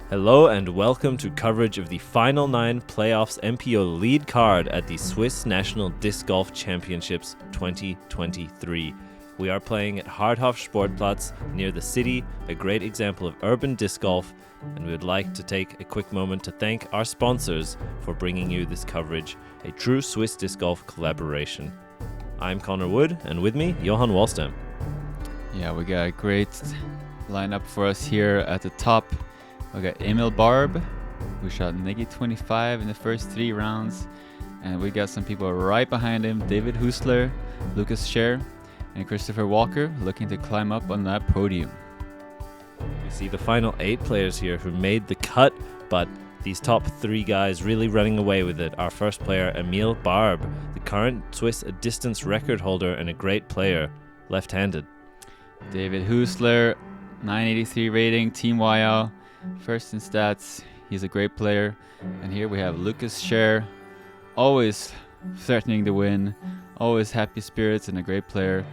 Hello and welcome to coverage of the Final 9 Playoffs MPO lead card at the Swiss National Disc Golf Championships 2023. We are playing at Hardhof Sportplatz near the city, a great example of urban disc golf, and we would like to take a quick moment to thank our sponsors for bringing you this coverage, a true Swiss disc golf collaboration. I'm Connor Wood, and with me, Johan Walstam. Yeah, we got a great lineup for us here at the top. We got Emil Barb, who shot -25 in the first 3 rounds. And we got some people right behind him, David Husler, Lucas Scher, and Christopher Walker, looking to climb up on that podium. We see the final 8 players here who made the cut, but these top 3 guys really running away with it. Our first player, Emil Barb, the current Swiss distance record holder and a great player, left-handed. David Husler, 983 rating, Team Wayao. First in stats, he's a great player. And here we have Lucas Scher, always threatening to win, always happy spirits and a great player.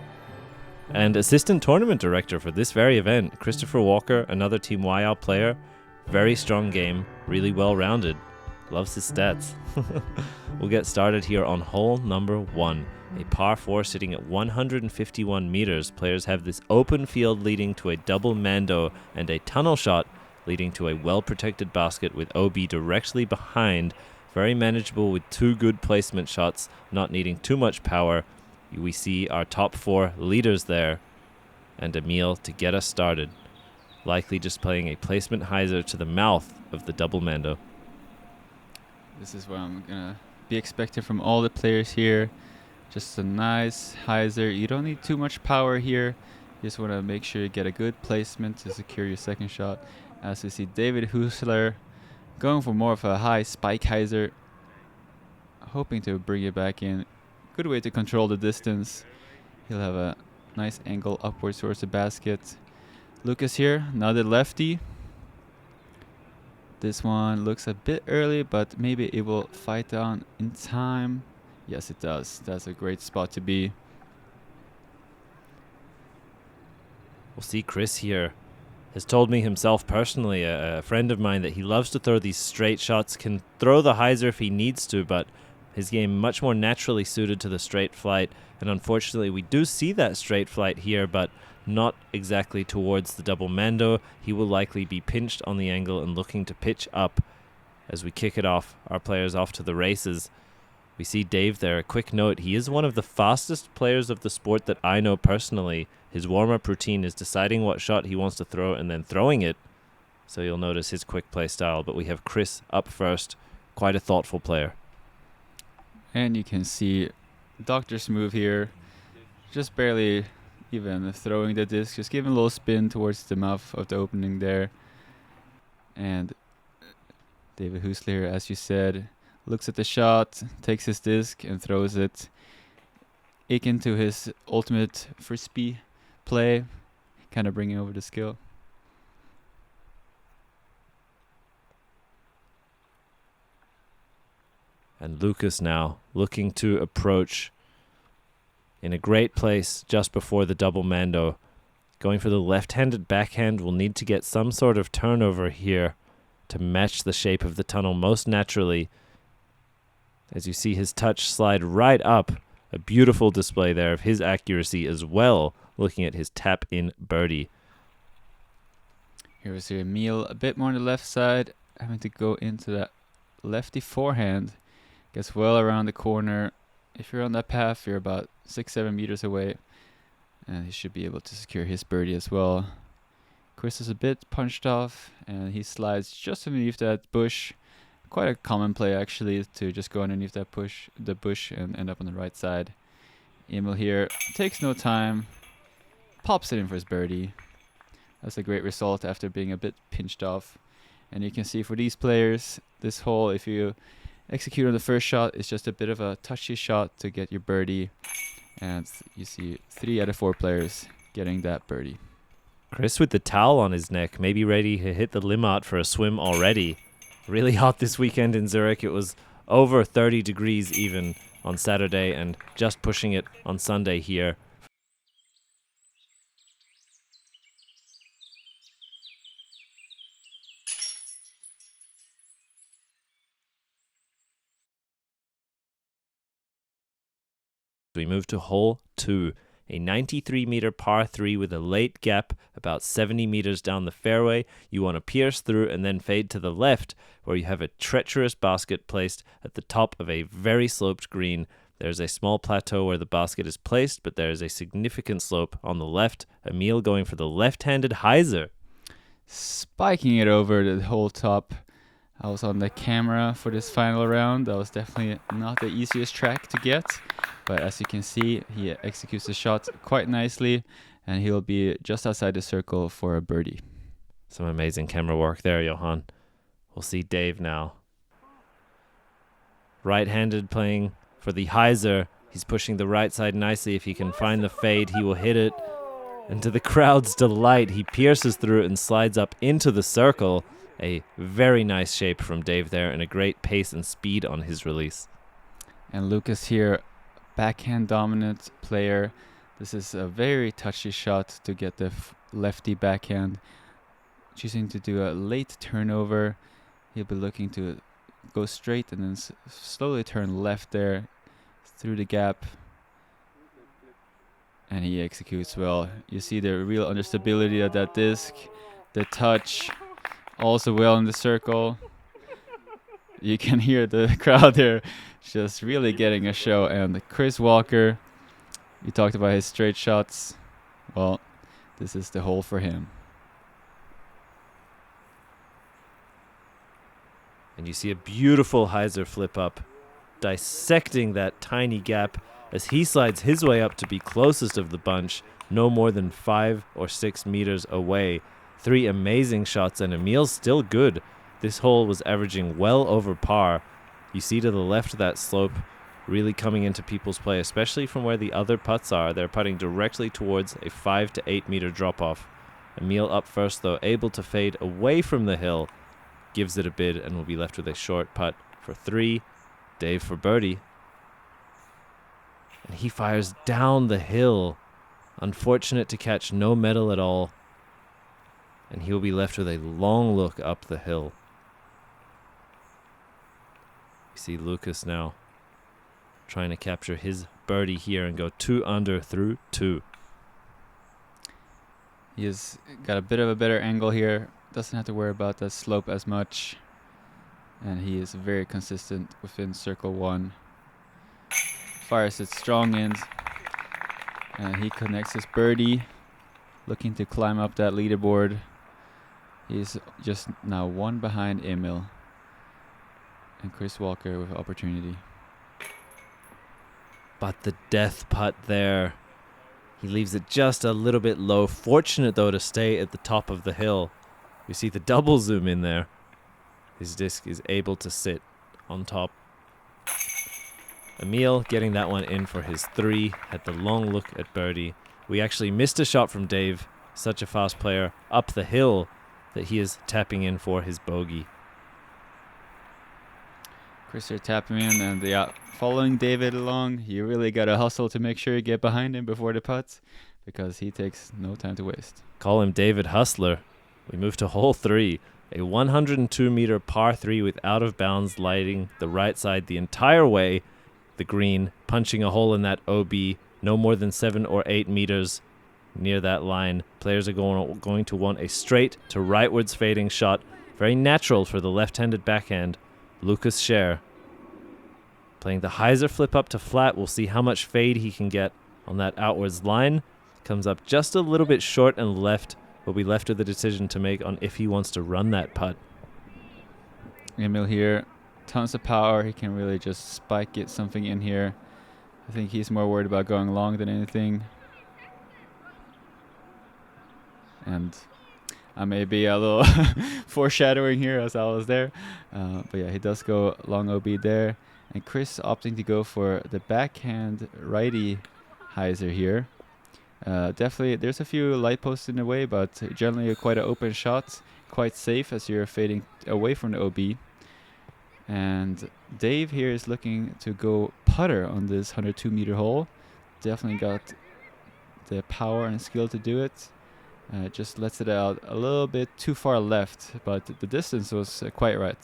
And assistant tournament director for this very event, Christopher Walker, another Team Wayao player. Very strong game, really well-rounded. Loves his stats. We'll get started here on hole number 1. A par 4 sitting at 151 meters. Players have this open field leading to a double mando and a tunnel shot leading to a well-protected basket with OB directly behind. Very manageable with 2 good placement shots, not needing too much power. We see our top 4 leaders there, and Emil to get us started. Likely just playing a placement hyzer to the mouth of the double mando. This is what I'm going to be expecting from all the players here. Just a nice hyzer. You don't need too much power here. You just want to make sure you get a good placement to secure your second shot. As we see David Husler going for more of a high spike hyzer, hoping to bring it back in. Good way to control the distance. He'll have a nice angle upwards towards the basket. Lucas here, another lefty. This one looks a bit early, but maybe it will fight down in time. Yes, it does. That's a great spot to be. We'll see Chris here. Has told me himself personally, a friend of mine, that he loves to throw these straight shots, can throw the hyzer if he needs to, but his game much more naturally suited to the straight flight. And unfortunately, we do see that straight flight here, but not exactly towards the double mando. He will likely be pinched on the angle and looking to pitch up as we kick it off. Our players off to the races. We see Dave there. A quick note, he is one of the fastest players of the sport that I know personally. His warm-up routine is deciding what shot he wants to throw and then throwing it. So you'll notice his quick play style. But we have Chris up first. Quite a thoughtful player. And you can see Doctor's move here. Just barely even throwing the disc. Just giving a little spin towards the mouth of the opening there. And David Husler, as you said, looks at the shot, takes his disc and throws it into his ultimate frisbee play, kind of bringing over the skill. And Lucas now looking to approach in a great place just before the double mando. Going for the left-handed backhand. Will need to get some sort of turnover here to match the shape of the tunnel most naturally. As you see his touch slide right up. A beautiful display there of his accuracy as well, looking at his tap-in birdie. Here we see Emil a bit more on the left side, having to go into that lefty forehand. Gets well around the corner. If you're on that path, you're about 6-7 meters away. And he should be able to secure his birdie as well. Chris is a bit punched off, and he slides just underneath that bush. Quite a common play, actually, to just go underneath that the bush and end up on the right side. Emil here takes no time, pops it in for his birdie. That's a great result after being a bit pinched off. And you can see for these players, this hole, if you execute on the first shot, it's just a bit of a touchy shot to get your birdie. And you see 3 out of 4 players getting that birdie. Chris with the towel on his neck, maybe ready to hit the limit for a swim already. Really hot this weekend in Zürich. It was over 30 degrees even on Saturday and just pushing it on Sunday here. We move to hole 2, a 93-meter par 3 with a late gap about 70 meters down the fairway. You want to pierce through and then fade to the left, where you have a treacherous basket placed at the top of a very sloped green. There's a small plateau where the basket is placed, but there is a significant slope on the left. Emil going for the left-handed hyzer. Spiking it over the whole top. I was on the camera for this final round. That was definitely not the easiest track to get. But as you can see, he executes the shot quite nicely, and he'll be just outside the circle for a birdie. Some amazing camera work there, Johan. We'll see Dave now. Right-handed playing for the hyzer. He's pushing the right side nicely. If he can find the fade, he will hit it. And to the crowd's delight, he pierces through and slides up into the circle. A very nice shape from Dave there, and a great pace and speed on his release. And Lucas here, backhand dominant player. This is a very touchy shot to get the lefty backhand. Choosing to do a late turnover. He'll be looking to go straight and then slowly turn left there through the gap. And he executes well. You see the real understability of that disc, the touch. Also well in the circle. You can hear the crowd there just really getting a show. And Chris Walker, you talked about his straight shots. Well, this is the hole for him. And you see a beautiful hyzer flip up, dissecting that tiny gap as he slides his way up to be closest of the bunch, no more than 5 or 6 meters away. 3 amazing shots, and Emil's still good. This hole was averaging well over par. You see to the left of that slope really coming into people's play, especially from where the other putts are. They're putting directly towards a 5 to 8 meter drop-off. Emil up first, though, able to fade away from the hill. Gives it a bid and will be left with a short putt for 3. Dave for birdie. And he fires down the hill. Unfortunate to catch no medal at all. And he will be left with a long look up the hill. You see Lucas now trying to capture his birdie here and go 2 under through 2. He has got a bit of a better angle here. Doesn't have to worry about that slope as much. And he is very consistent within circle 1. Fires it strong in. And he connects his birdie. Looking to climb up that leaderboard. He's just now 1 behind Emil. And Chris Walker with opportunity. But the death putt there. He leaves it just a little bit low. Fortunate, though, to stay at the top of the hill. You see the double zoom in there. His disc is able to sit on top. Emil getting that one in for his 3. Had the long look at birdie. We actually missed a shot from Dave. Such a fast player up the hill that he is tapping in for his bogey. Chris here tapping in, and following David along. You really got to hustle to make sure you get behind him before the putt, because he takes no time to waste. Call him David Hustler. We move to hole 3, a 102-meter par 3 with out of bounds lighting the right side the entire way. The green, punching a hole in that OB, no more than 7 or 8 meters near that line. Players are going to want a straight to rightwards fading shot. Very natural for the left-handed backhand. Lucas Scher playing the hyzer flip up to flat. We'll see how much fade he can get on that outwards line. Comes up just a little bit short and left. Will be left with the decision to make on if he wants to run that putt. Emil here, tons of power. He can really just spike it something in here. I think he's more worried about going long than anything. And I may be a little foreshadowing here as I was there. But yeah, he does go long OB there. And Chris opting to go for the backhand righty hyzer here. Definitely, there's a few light posts in the way, but generally quite an open shot. Quite safe as you're fading away from the OB. And Dave here is looking to go putter on this 102-meter hole. Definitely got the power and skill to do it. Just lets it out a little bit too far left, but the distance was quite right.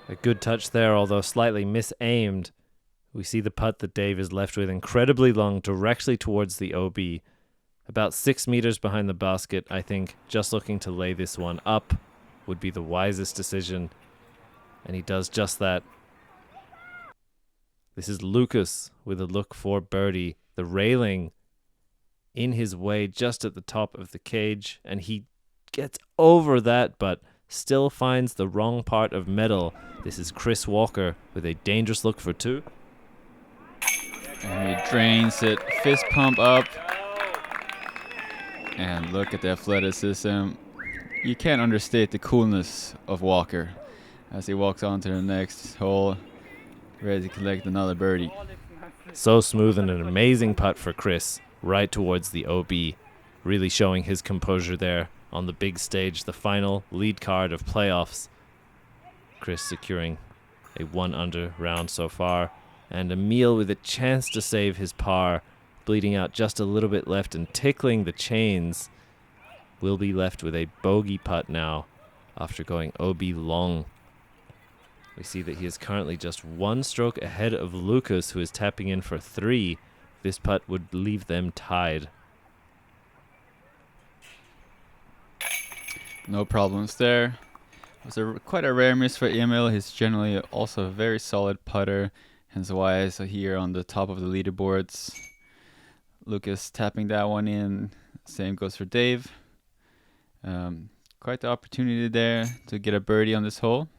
A good touch there, although slightly misaimed. We see the putt that Dave is left with, incredibly long, directly towards the OB. About 6 meters behind the basket. I think just looking to lay this one up would be the wisest decision. And he does just that. This is Lucas with a look for birdie. The railing in his way just at the top of the cage. And he gets over that, but still finds the wrong part of metal. This is Chris Walker with a dangerous look for 2. And he drains it. Fist pump up. And look at the athleticism. You can't understate the coolness of Walker as he walks on to the next hole, ready to collect another birdie. So smooth and an amazing putt for Chris, right towards the OB. Really showing his composure there on the big stage, the final lead card of playoffs. Chris securing a 1-under round so far. And Emil with a chance to save his par, bleeding out just a little bit left and tickling the chains, will be left with a bogey putt now after going OB long. We see that he is currently just 1 stroke ahead of Lucas, who is tapping in for 3. This putt would leave them tied. No problems there. It was quite a rare miss for Emil. He's generally also a very solid putter, hence why he's here on the top of the leaderboards. Lucas tapping that one in. Same goes for Dave. Quite the opportunity there to get a birdie on this hole.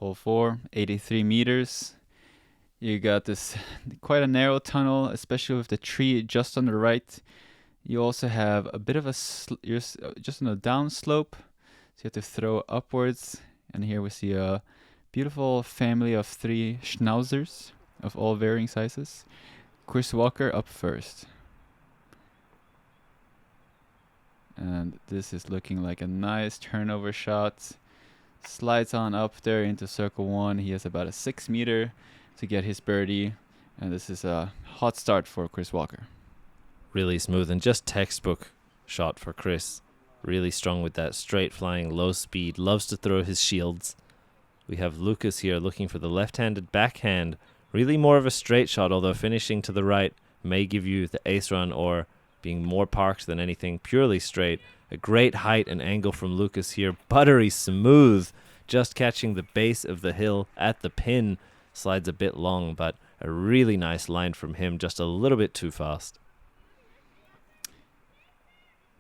Hole 4, 83 meters. You got this quite a narrow tunnel, especially with the tree just on the right. You also have a bit of a you're just on a down slope, so you have to throw upwards. And here we see a beautiful family of 3 schnauzers of all varying sizes. Chris Walker up first. And this is looking like a nice turnover shot. Slides on up there into circle 1. He has about a 6 meter to get his birdie. And this is a hot start for Chris Walker. Really smooth and just textbook shot for Chris. Really strong with that straight flying low speed. Loves to throw his shields. We have Lucas here looking for the left-handed backhand. Really more of a straight shot, although finishing to the right may give you the ace run, or being more parked than anything purely straight. A great height and angle from Lucas here. Buttery smooth. Just catching the base of the hill at the pin. Slides a bit long, but a really nice line from him. Just a little bit too fast.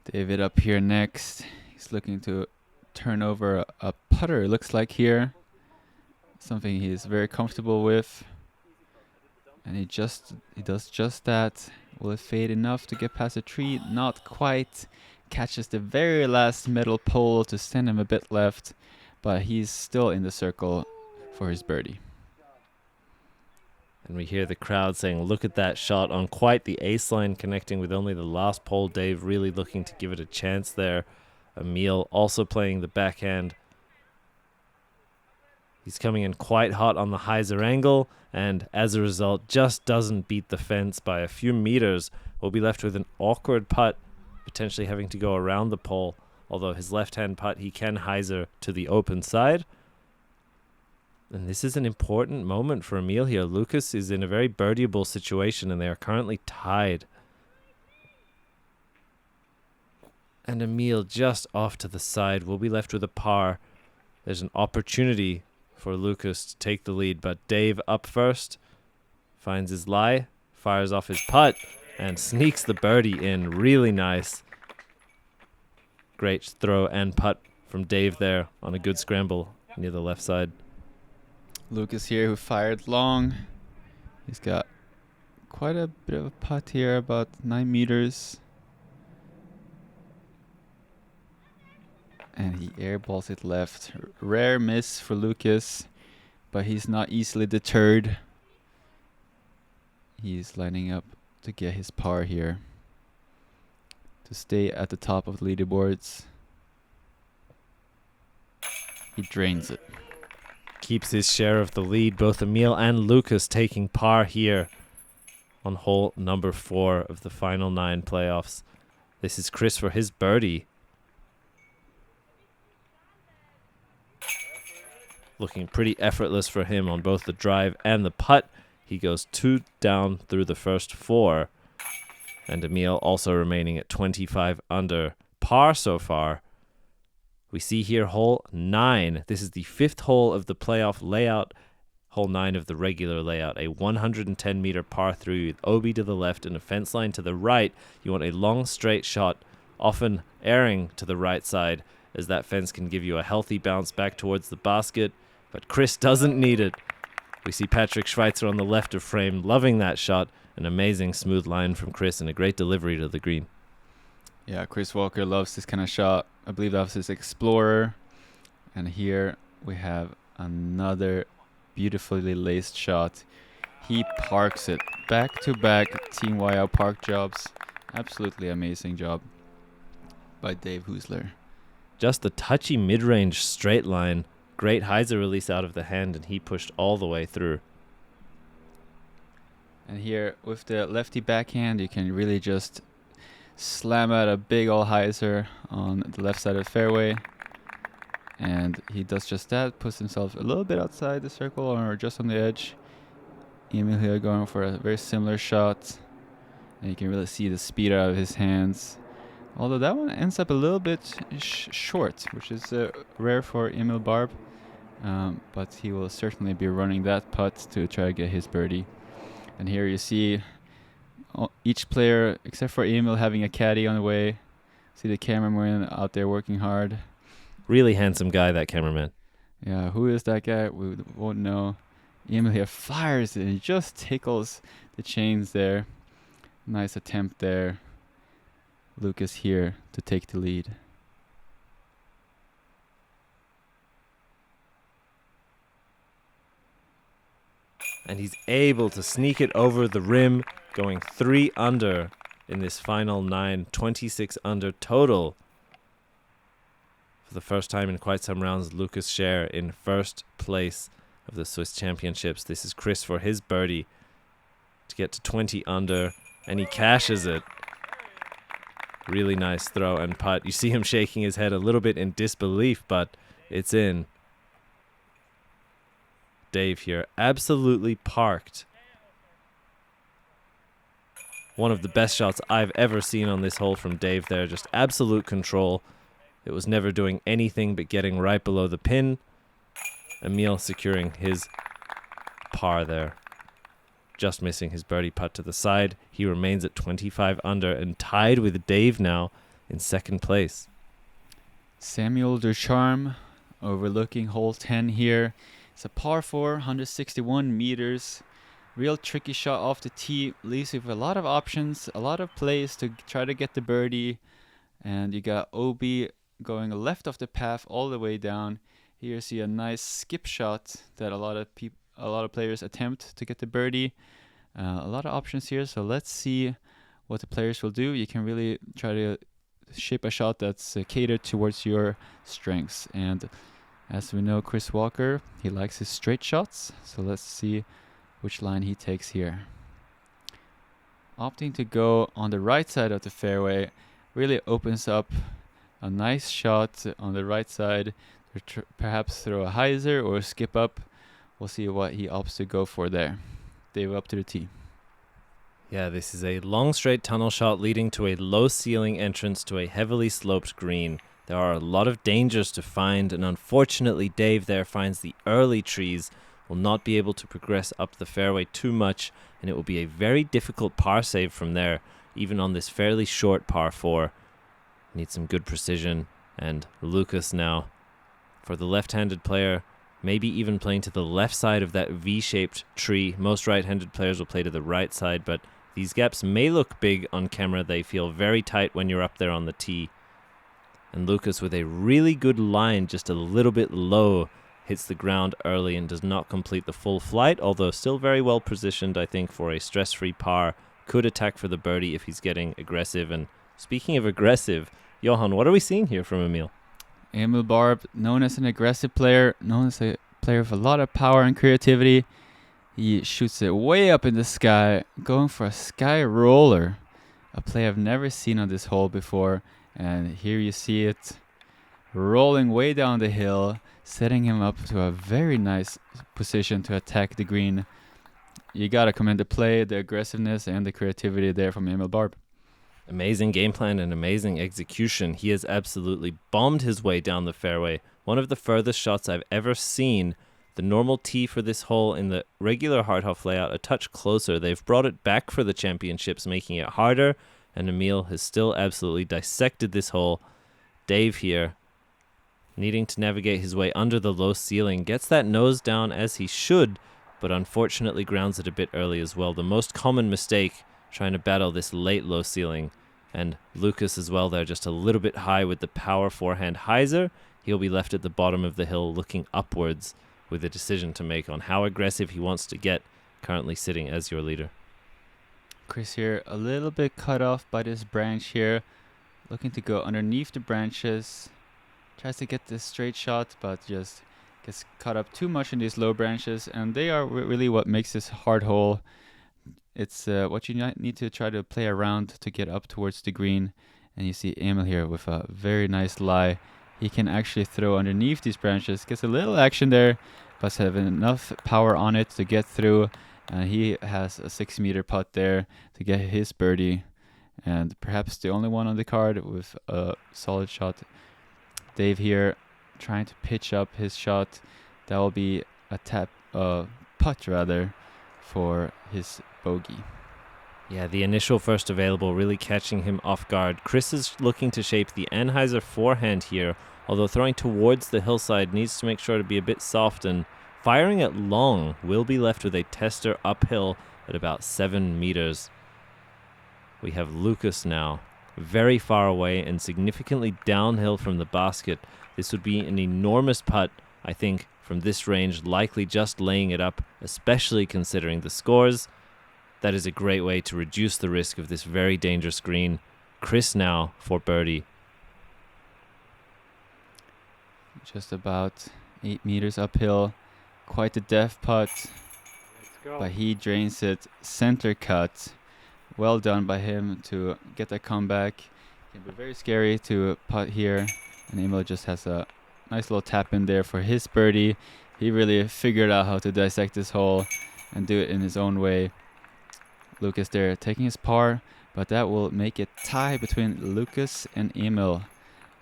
David up here next. He's looking to turn over a putter, it looks like here. Something he's very comfortable with. And he does just that. Will it fade enough to get past the tree? Not quite. Catches the very last metal pole to send him a bit left, but he's still in the circle for his birdie. And we hear the crowd saying, look at that shot on quite the ace line, connecting with only the last pole. Dave really looking to give it a chance there. Emil also playing the backhand. He's coming in quite hot on the hyzer angle, and as a result just doesn't beat the fence by a few meters. We'll be left with an awkward putt, potentially having to go around the pole, although his left-hand putt he can hyzer to the open side. And this is an important moment for Emil here. Lucas is in a very birdieable situation, and they are currently tied. And Emil just off to the side. We'll be left with a par. There's an opportunity for Lucas to take the lead, but Dave up first, finds his lie, fires off his putt, and sneaks the birdie in. Really nice. Great throw and putt from Dave there on a good scramble near the left side. Lucas here, who fired long. He's got quite a bit of a putt here, about 9 meters. And he airballs it left. Rare miss for Lucas, but he's not easily deterred. He's lining up to get his par here, to stay at the top of the leaderboards. He drains it. Keeps his share of the lead. Both Emil and Lucas taking par here on hole number 4 of the final 9 playoffs. This is Chris for his birdie. Looking pretty effortless for him on both the drive and the putt. He goes 2 down through the first 4. And Emil also remaining at 25 under par so far. We see here hole 9. This is the 5th hole of the playoff layout. Hole 9 of the regular layout. A 110-meter par 3 with OB to the left and a fence line to the right. You want a long straight shot, often airing to the right side, as that fence can give you a healthy bounce back towards the basket. But Chris doesn't need it. We see Patrick Schweitzer on the left of frame, loving that shot. An amazing smooth line from Chris and a great delivery to the green. Yeah, Chris Walker loves this kind of shot. I believe that was his Explorer. And here we have another beautifully laced shot. He parks it. Back-to-back Team Wayao park jobs. Absolutely amazing job by Dave Husler. Just a touchy mid-range straight line. Great hyzer release out of the hand, and he pushed all the way through. And here with the lefty backhand, you can really just slam out a big ol' hyzer on the left side of the fairway. And he does just that, puts himself a little bit outside the circle or just on the edge. Emil here going for a very similar shot. And you can really see the speed out of his hands. Although that one ends up a little bit short, which is rare for Emil Barb. But he will certainly be running that putt to try to get his birdie. And here you see each player, except for Emil, having a caddy on the way. See the cameraman out there working hard. Really handsome guy, that cameraman. Yeah, who is that guy? We won't know. Emil here fires it and he just tickles the chains there. Nice attempt there. Lucas here to take the lead. And he's able to sneak it over the rim, going 3 under in this final 9, 26 under total. For the first time in quite some rounds, Lucas Scher in first place of the Swiss Championships. This is Chris for his birdie to get to 20 under, and he cashes it. Really nice throw and putt. You see him shaking his head a little bit in disbelief, but it's in. Dave here, absolutely parked. One of the best shots I've ever seen on this hole from Dave there. Just absolute control. It was never doing anything but getting right below the pin. Emil securing his par there. Just missing his birdie putt to the side. He remains at 25 under and tied with Dave now in second place. Samuel Ducharme overlooking hole 10 here. It's a par 4, 161 meters. Real tricky shot off the tee. Leaves you with a lot of options, a lot of plays to try to get the birdie. And you got OB going left of the path all the way down. Here you see a nice skip shot that a lot of players attempt to get the birdie. A lot of options here, so let's see what the players will do. You can really try to shape a shot that's catered towards your strengths. And as we know, Chris Walker, he likes his straight shots, so let's see which line he takes here. Opting to go on the right side of the fairway really opens up a nice shot on the right side. Perhaps throw a hyzer or skip up. We'll see what he opts to go for there. Dave up to the tee. Yeah, this is a long straight tunnel shot leading to a low ceiling entrance to a heavily sloped green. There are a lot of dangers to find, and unfortunately Dave there finds the early trees, will not be able to progress up the fairway too much, and it will be a very difficult par save from there, even on this fairly short par 4. Needs some good precision, and Lucas now, for the left-handed player, maybe even playing to the left side of that V-shaped tree. Most right-handed players will play to the right side, but these gaps may look big on camera. They feel very tight when you're up there on the tee. And Lucas, with a really good line, just a little bit low, hits the ground early and does not complete the full flight, although still very well positioned, I think, for a stress-free par. Could attack for the birdie if he's getting aggressive. And speaking of aggressive, Johan, what are we seeing here from Emil? Emil Barb, known as an aggressive player, known as a player with a lot of power and creativity. He shoots it way up in the sky, going for a sky roller, a play I've never seen on this hole before. And here you see it rolling way down the hill, setting him up to a very nice position to attack the green. You gotta commend the play, the aggressiveness, and the creativity there from Emil Barb. Amazing game plan and amazing execution. He has absolutely bombed his way down the fairway. One of the furthest shots I've ever seen. The normal tee for this hole in the regular Hardhoff layout a touch closer. They've brought it back for the championships, making it harder, and Emil has still absolutely dissected this hole. Dave here, needing to navigate his way under the low ceiling, gets that nose down as he should, but unfortunately grounds it a bit early as well. The most common mistake, trying to battle this late low ceiling. And Lucas as well there, just a little bit high with the power forehand hyzer. He'll be left at the bottom of the hill looking upwards with a decision to make on how aggressive he wants to get, currently sitting as your leader. Chris here, a little bit cut off by this branch here, looking to go underneath the branches. Tries to get this straight shot, but just gets caught up too much in these low branches, and they are really what makes this hard hole. It's what you need to try to play around to get up towards the green. And you see Emil here with a very nice lie. He can actually throw underneath these branches, gets a little action there, but have enough power on it to get through. And he has a 6-meter putt there to get his birdie, and perhaps the only one on the card with a solid shot. Dave here trying to pitch up his shot. That will be a putt rather, for his bogey. Yeah, the initial first available really catching him off guard. Chris is looking to shape the Anheuser forehand here, although throwing towards the hillside, needs to make sure to be a bit soft, and firing it long will be left with a tester uphill at about 7 meters. We have Lucas now, very far away and significantly downhill from the basket. This would be an enormous putt, I think, from this range, likely just laying it up, especially considering the scores. That is a great way to reduce the risk of this very dangerous green. Chris now for birdie. Just about 8 meters uphill. Quite a deft putt, but he drains it center cut. Well done by him to get that comeback. It can be very scary to putt here, and Emil just has a nice little tap in there for his birdie. He really figured out how to dissect this hole and do it in his own way. Lucas there taking his par, but that will make it tie between Lucas and Emil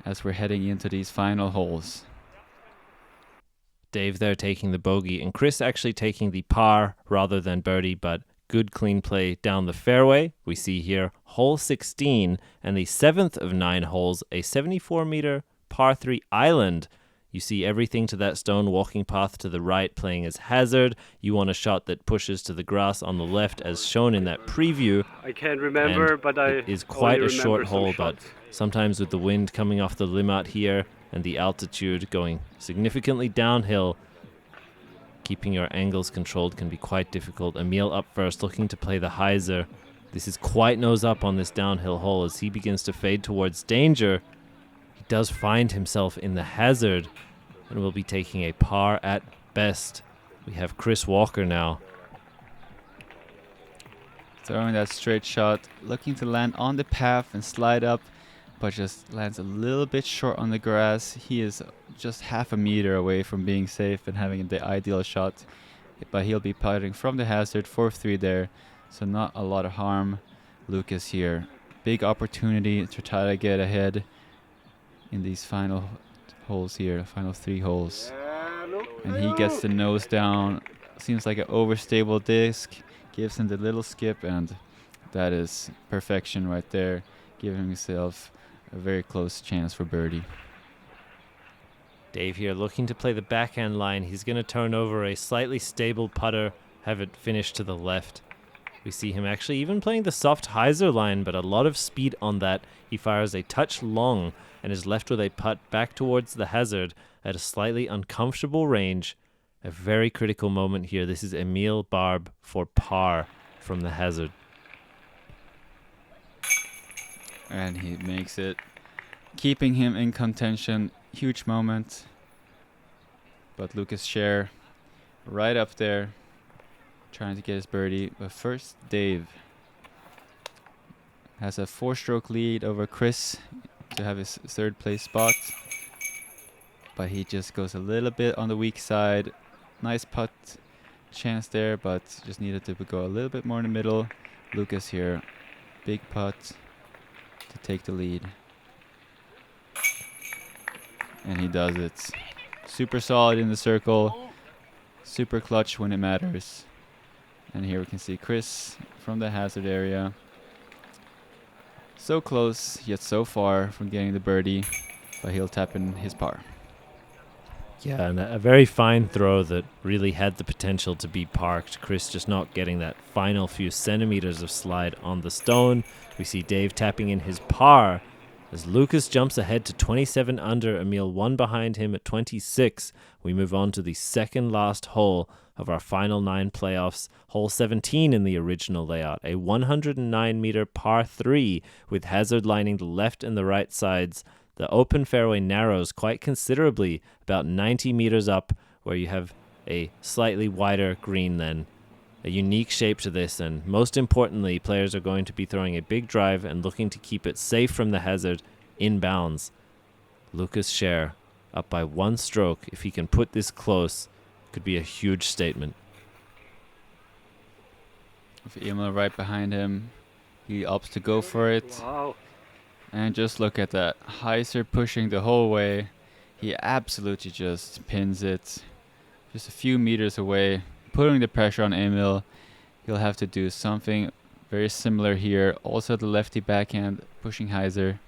as we're heading into these final holes. Dave there taking the bogey, and Chris actually taking the par rather than birdie, but good clean play down the fairway. We see here hole 16 and the 7th of 9 holes, a 74-meter par 3 island. You see everything to that stone walking path to the right playing as hazard. You want a shot that pushes to the grass on the left as shown in that preview. I can't remember, and but I it is quite a short hole, but shots. sometimes with the wind coming off the limit here and the altitude going significantly downhill, keeping your angles controlled can be quite difficult. Emil up first, looking to play the hyzer. This is quite nose up on this downhill hole as he begins to fade towards danger. He does find himself in the hazard and will be taking a par at best. We have Chris Walker now. Throwing that straight shot, looking to land on the path and slide up, but just lands a little bit short on the grass. He is just half a meter away from being safe and having the ideal shot, but he'll be putting from the hazard, 4-3 there, so not a lot of harm. Lucas here, big opportunity to try to get ahead in these final holes here, final 3 holes. And he gets the nose down, seems like an overstable disc, gives him the little skip, and that is perfection right there, giving himself a very close chance for birdie. Dave here looking to play the backhand line. He's going to turn over a slightly stable putter, have it finish to the left. We see him actually even playing the soft hyzer line, but a lot of speed on that. He fires a touch long and is left with a putt back towards the hazard at a slightly uncomfortable range. A very critical moment here. This is Emil Barb for par from the hazard. And he makes it, keeping him in contention. Huge moment. But Lucas Scher right up there, trying to get his birdie. But first, Dave has a 4-stroke lead over Chris to have his third place spot. But he just goes a little bit on the weak side. Nice putt chance there, but just needed to go a little bit more in the middle. Lucas here, big putt to take the lead. And he does it. Super solid in the circle. Super clutch when it matters. And here we can see Chris from the hazard area. So close, yet so far from getting the birdie. But he'll tap in his par. Yeah, and a very fine throw that really had the potential to be parked. Chris just not getting that final few centimeters of slide on the stone. We see Dave tapping in his par as Lucas jumps ahead to 27 under. Emil 1 behind him at 26. We move on to the second last hole of our final 9 playoffs. Hole 17 in the original layout. A 109-meter par 3 with hazard lining the left and the right sides. The open fairway narrows quite considerably, about 90 meters up, where you have a slightly wider green then. A unique shape to this, and most importantly, players are going to be throwing a big drive and looking to keep it safe from the hazard inbounds. Lucas Scher up by 1 stroke. If he can put this close, could be a huge statement. With Emil right behind him, he opts to go for it. Wow. And just look at that. Heiser pushing the whole way. He absolutely just pins it. Just a few meters away. Putting the pressure on Emil. He'll have to do something very similar here. Also the lefty backhand pushing Heiser.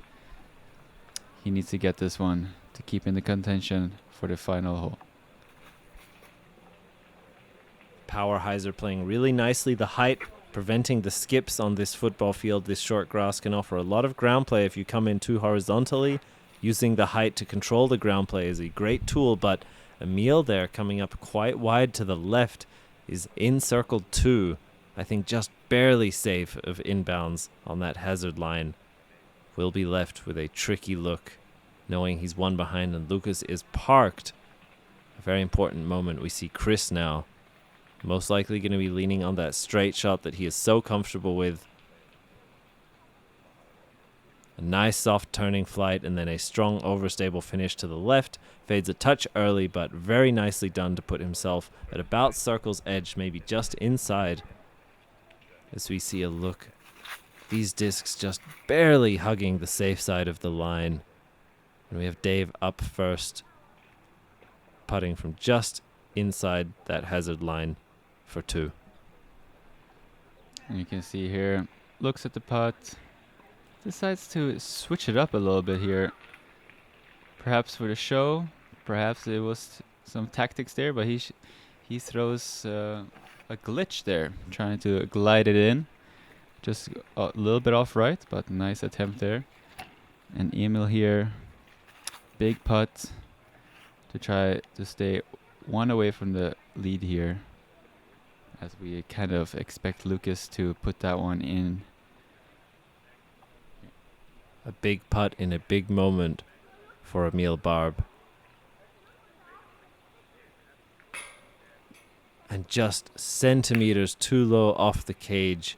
He needs to get this one to keep in the contention for the final hole. Power Heiser playing really nicely. The height preventing the skips on this football field. This short grass can offer a lot of ground play if you come in too horizontally. Using the height to control the ground play is a great tool, but Emil there coming up quite wide to the left is in circle 2. I think just barely safe of inbounds on that hazard line. Will be left with a tricky look, knowing he's 1 behind and Lucas is parked. A very important moment. We see Chris now. Most likely going to be leaning on that straight shot that he is so comfortable with. A nice soft turning flight and then a strong overstable finish to the left. Fades a touch early, but very nicely done to put himself at about circle's edge, maybe just inside. As we see a look, these discs just barely hugging the safe side of the line. And we have Dave up first, putting from just inside that hazard line for 2. And you can see here, looks at the putt, decides to switch it up a little bit here. Perhaps for the show, perhaps it was some tactics there, but he throws a glitch there, trying to glide it in. Just a little bit off right, but nice attempt there. And Emil here, big putt to try to stay 1 away from the lead here, as we kind of expect Lucas to put that one in. A big putt in a big moment for Emil Barb. And just centimeters too low off the cage.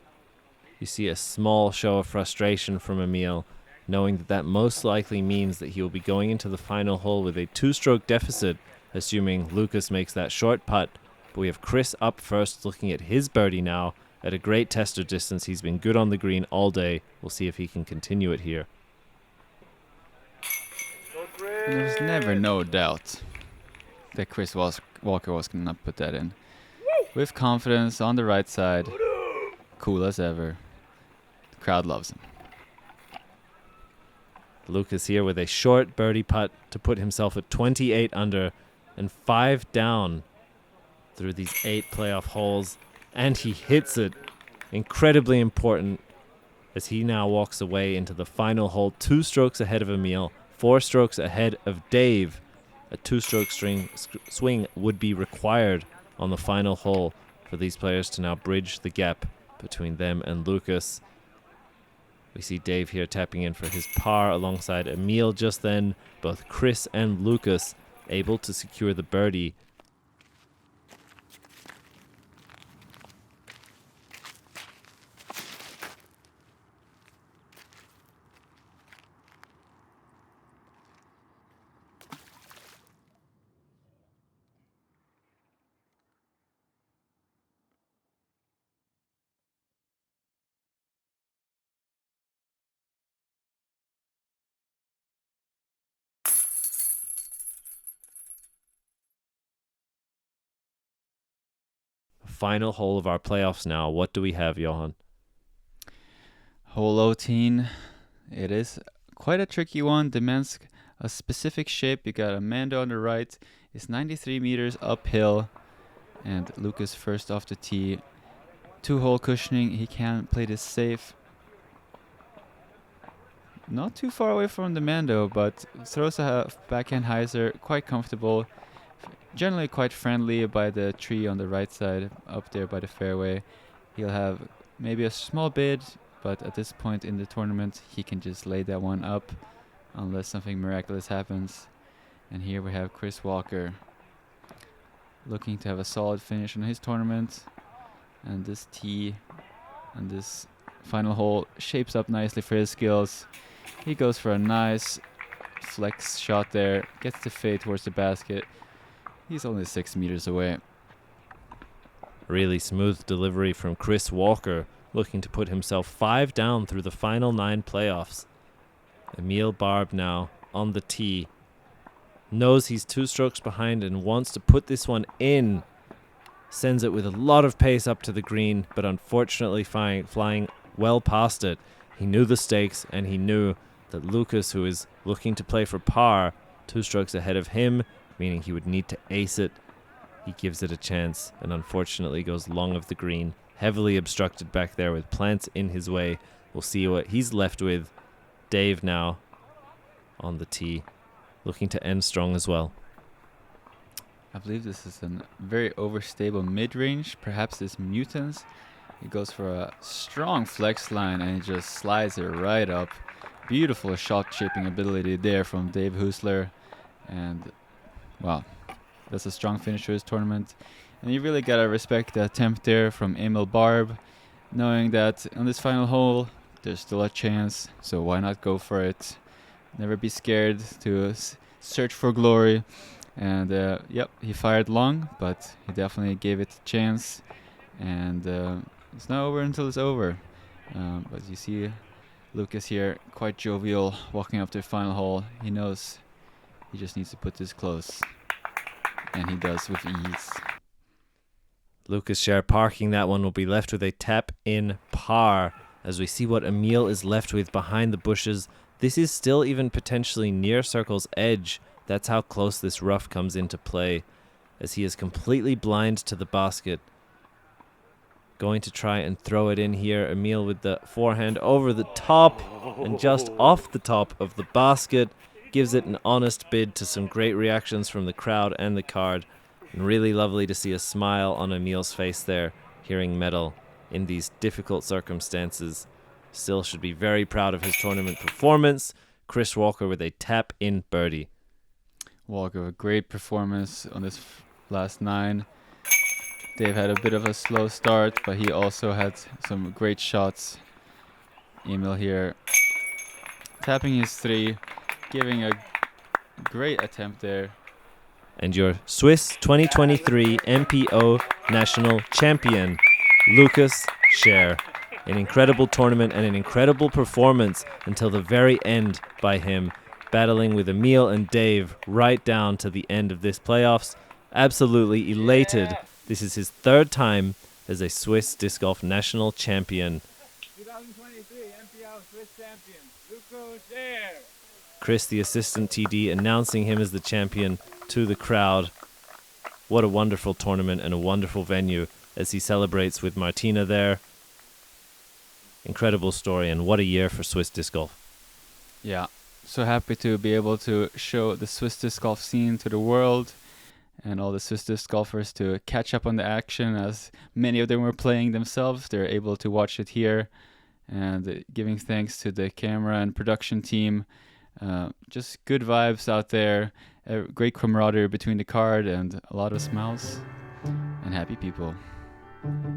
You see a small show of frustration from Emil, knowing that that most likely means that he will be going into the final hole with a 2-stroke deficit, assuming Lucas makes that short putt. But we have Chris up first looking at his birdie now at a great tester distance. He's been good on the green all day. We'll see if he can continue it here. And there's never no doubt that Chris Walker was going to put that in. With confidence on the right side. Cool as ever. The crowd loves him. Lucas here with a short birdie putt to put himself at 28 under and 5 down through these 8 playoff holes. And he hits it incredibly important as he now walks away into the final hole, 2 strokes ahead of Emil, 4 strokes ahead of Dave. A 2-stroke swing would be required on the final hole for these players to now bridge the gap between them and Lucas. We see Dave here tapping in for his par alongside Emil just then. Both Chris and Lucas able to secure the birdie. Final hole of our playoffs now. What do we have, Johan? Hole 18. It is quite a tricky one. Demands a specific shape. You got Amanda on the right. It's 93 meters uphill. And Lucas first off the tee. 2-hole cushioning. He can play this safe. Not too far away from the Mando, but throws a backhand hyzer. Quite comfortable. Generally quite friendly by the tree on the right side, up there by the fairway. He'll have maybe a small bid, but at this point in the tournament, he can just lay that one up unless something miraculous happens. And here we have Chris Walker looking to have a solid finish on his tournament. And this tee and this final hole shapes up nicely for his skills. He goes for a nice flex shot there, gets the fade towards the basket. He's only 6 meters away. Really smooth delivery from Chris Walker, looking to put himself 5 down through the final 9 playoffs. Emil Barb now on the tee. Knows he's 2 strokes behind and wants to put this one in. Sends it with a lot of pace up to the green, but unfortunately flying well past it. He knew the stakes, and he knew that Lucas, who is looking to play for par, 2 strokes ahead of him, meaning he would need to ace it. He gives it a chance and unfortunately goes long of the green. Heavily obstructed back there with plants in his way. We'll see what he's left with. Dave now on the tee, looking to end strong as well. I believe this is a very overstable mid-range. Perhaps this mutants. He goes for a strong flex line and he just slides it right up. Beautiful shot shaping ability there from Dave Husler. And wow, that's a strong finish to his tournament. And you really gotta respect the attempt there from Emil Barb, knowing that on this final hole, there's still a chance, so why not go for it? Never be scared to search for glory. And yep, he fired long, but he definitely gave it a chance. And it's not over until it's over. But you see Lucas here, quite jovial, walking up to the final hole. He knows he just needs to put this close. And he does with ease. Lucas Scher parking that one will be left with a tap in par as we see what Emil is left with behind the bushes. This is still even potentially near circle's edge. That's how close this rough comes into play as he is completely blind to the basket. Going to try and throw it in here. Emil with the forehand over the top and just off the top of the basket. Gives it an honest bid to some great reactions from the crowd and the card. And really lovely to see a smile on Emil's face there, hearing medal in these difficult circumstances. Still should be very proud of his tournament performance. Chris Walker with a tap-in birdie. Walker, a great performance on this last 9. Dave had a bit of a slow start, but he also had some great shots. Emil here tapping his 3. Giving a great attempt there. And your Swiss 2023 MPO National Champion, Lucas Scher. An incredible tournament and an incredible performance until the very end by him, battling with Emil and Dave right down to the end of this playoffs. Absolutely elated. This is his 3rd time as a Swiss Disc Golf National Champion. 2023 MPO Swiss Champion, Lucas Scher. Chris, the assistant TD, announcing him as the champion to the crowd. What a wonderful tournament and a wonderful venue as he celebrates with Martina there. incredible story, and what a year for Swiss disc golf. Yeah, so happy to be able to show the Swiss disc golf scene to the world, and all the Swiss disc golfers to catch up on the action, as many of them were playing themselves. They're able to watch it here, and giving thanks to the camera and production team. Just good vibes out there, great camaraderie between the card, and a lot of smiles and happy people.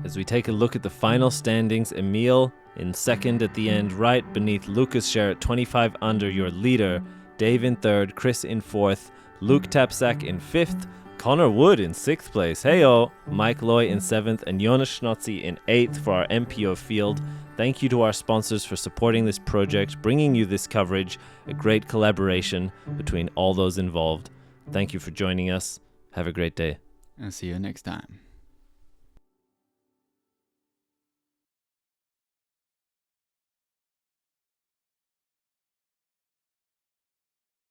As we take a look at the final standings, Emil in second at the end, right beneath Lucas Scher at 25 under, your leader. Dave in third, Chris in fourth, Luke Tapsack in fifth, Connor Wood in sixth place, heyo, Mike Loy in seventh, and Jonas Schnotzi in eighth for our MPO field. Thank you to our sponsors for supporting this project, bringing you this coverage, a great collaboration between all those involved. Thank you for joining us. Have a great day. And see you next time.